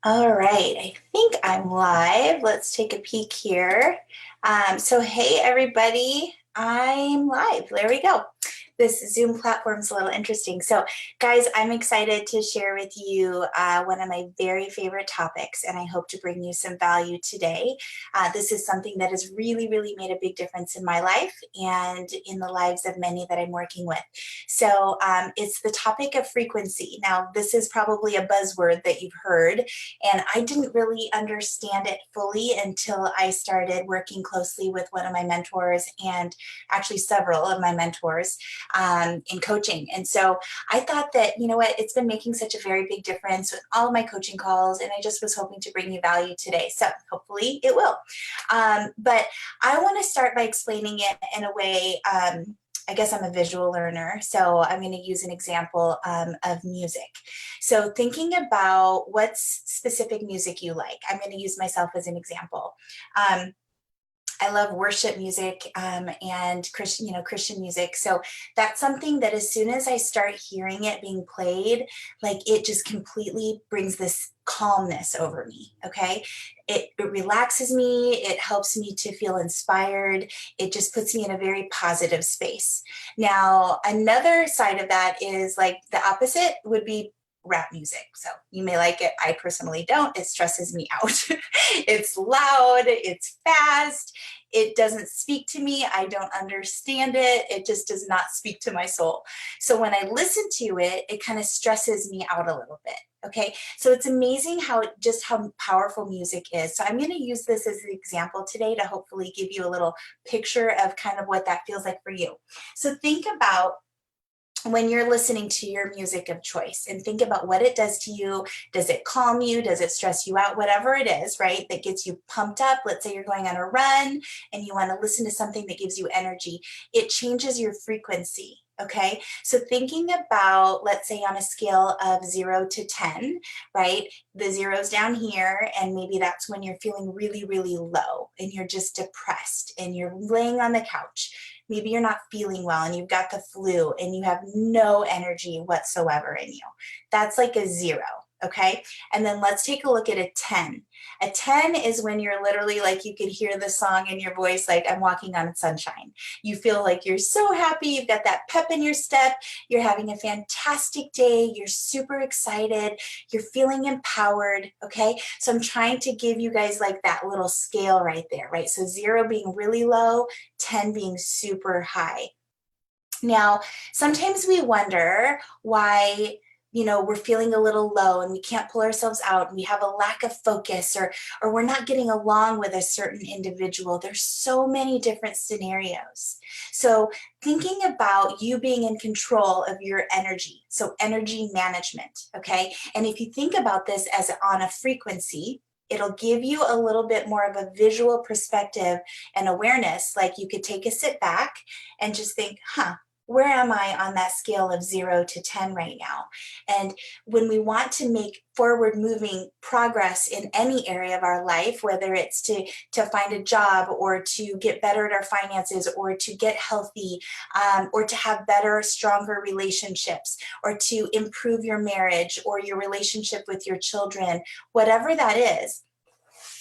All right, I think I'm live. Let's take a peek here. Hey everybody, I'm live. There we go. This Zoom platform is a little interesting. So, guys, I'm excited to share with you one of my very favorite topics, and I hope to bring you some value today. This is something that has really made a big difference in my life and in the lives of many that I'm working with. It's the topic of frequency. Now, this is probably a buzzword that you've heard, and I didn't really understand it fully until I started working closely with one of my mentors and actually several of my mentors in coaching. And so I thought that, you know what, it's been making such a very big difference with all of my coaching calls. And I just was hoping to bring you value today. So hopefully it will. But I want to start by explaining it in a way. I guess I'm a visual learner, so I'm going to use an example of music. So thinking about what specific music you like, I'm going to use myself as an example. I love worship music and Christian music. So that's something that as soon as I start hearing it being played, like it just completely brings this calmness over me. Okay. It relaxes me. It helps me to feel inspired. It just puts me in a very positive space. Now, another side of that is like the opposite would be rap music. So you may like it. I personally don't. It stresses me out. It's loud, it's fast, it doesn't speak to me. I don't understand it. It just does not speak to my soul. So when I listen to it, it kind of stresses me out a little bit. Okay, so it's amazing how powerful music is. So I'm going to use this as an example today to hopefully give you a little picture of kind of what that feels like for you. So think about when you're listening to your music of choice and think about what it does to you. Does it calm you? Does it stress you out? Whatever it is, right, that gets you pumped up. Let's say you're going on a run and you want to listen to something that gives you energy. It changes your frequency. Okay, so thinking about, let's say on a scale of 0 to 10, right? The zero's down here, and maybe that's when you're feeling really low and you're just depressed and you're laying on the couch. Maybe you're not feeling well and you've got the flu and you have no energy whatsoever in you. That's like a 0. Okay. And then let's take a look at a 10. A 10 is when you're literally like, you could hear the song in your voice, like I'm walking on sunshine. You feel like you're so happy. You've got that pep in your step. You're having a fantastic day. You're super excited. You're feeling empowered. Okay. So I'm trying to give you guys like that little scale right there, right? So 0 being really low, 10 being super high. Now, sometimes we wonder why, we're feeling a little low and we can't pull ourselves out and we have a lack of focus, or we're not getting along with a certain individual. There's so many different scenarios. So thinking about you being in control of your energy, so energy management, okay? And if you think about this as on a frequency, it'll give you a little bit more of a visual perspective and awareness. Like you could take a sit back and just think, where am I on that scale of 0 to 10 right now? And when we want to make forward moving progress in any area of our life, whether it's to find a job or to get better at our finances or to get healthy, or to have better, stronger relationships, or to improve your marriage or your relationship with your children, whatever that is,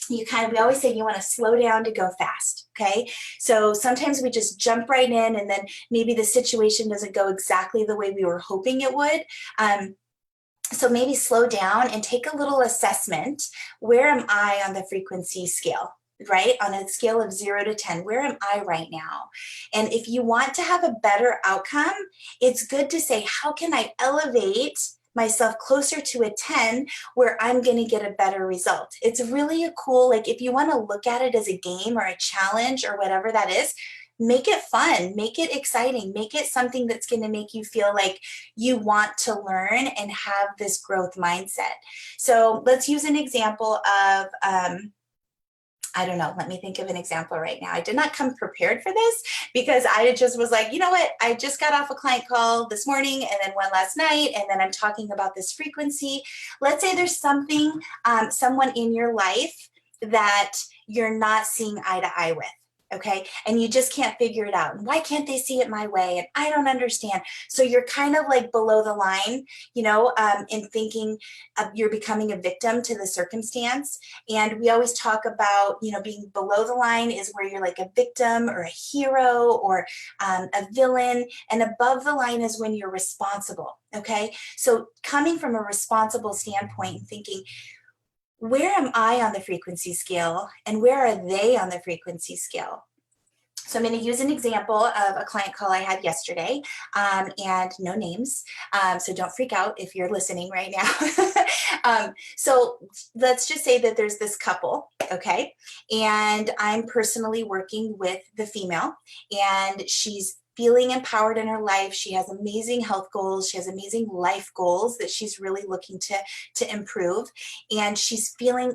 we always say you want to slow down to go fast. Okay. So sometimes we just jump right in and then maybe the situation doesn't go exactly the way we were hoping it would. So maybe slow down and take a little assessment. Where am I on the frequency scale? Right? On a scale of 0 to 10, where am I right now? And if you want to have a better outcome, it's good to say, how can I elevate myself closer to a 10 where I'm going to get a better result? It's really a cool, like if you want to look at it as a game or a challenge or whatever that is, make it fun, make it exciting, make it something that's going to make you feel like you want to learn and have this growth mindset. So let's use an example of, I don't know, let me think of an example right now. I did not come prepared for this because I just was like, you know what? I just got off a client call this morning and then one last night, and then I'm talking about this frequency. Let's say there's something, someone in your life that you're not seeing eye to eye with. okay? And you just can't figure it out. And why can't they see it my way? And I don't understand. So you're kind of like below the line, in thinking you're becoming a victim to the circumstance. And we always talk about, being below the line is where you're like a victim or a hero or a villain. And above the line is when you're responsible, okay? So coming from a responsible standpoint and thinking, where am I on the frequency scale and where are they on the frequency scale? So I'm going to use an example of a client call I had yesterday, and no names, so don't freak out if you're listening right now. So let's just say that there's this couple, okay, and I'm personally working with the female, and she's feeling empowered in her life. She has amazing health goals. She has amazing life goals that she's really looking to improve, and she's feeling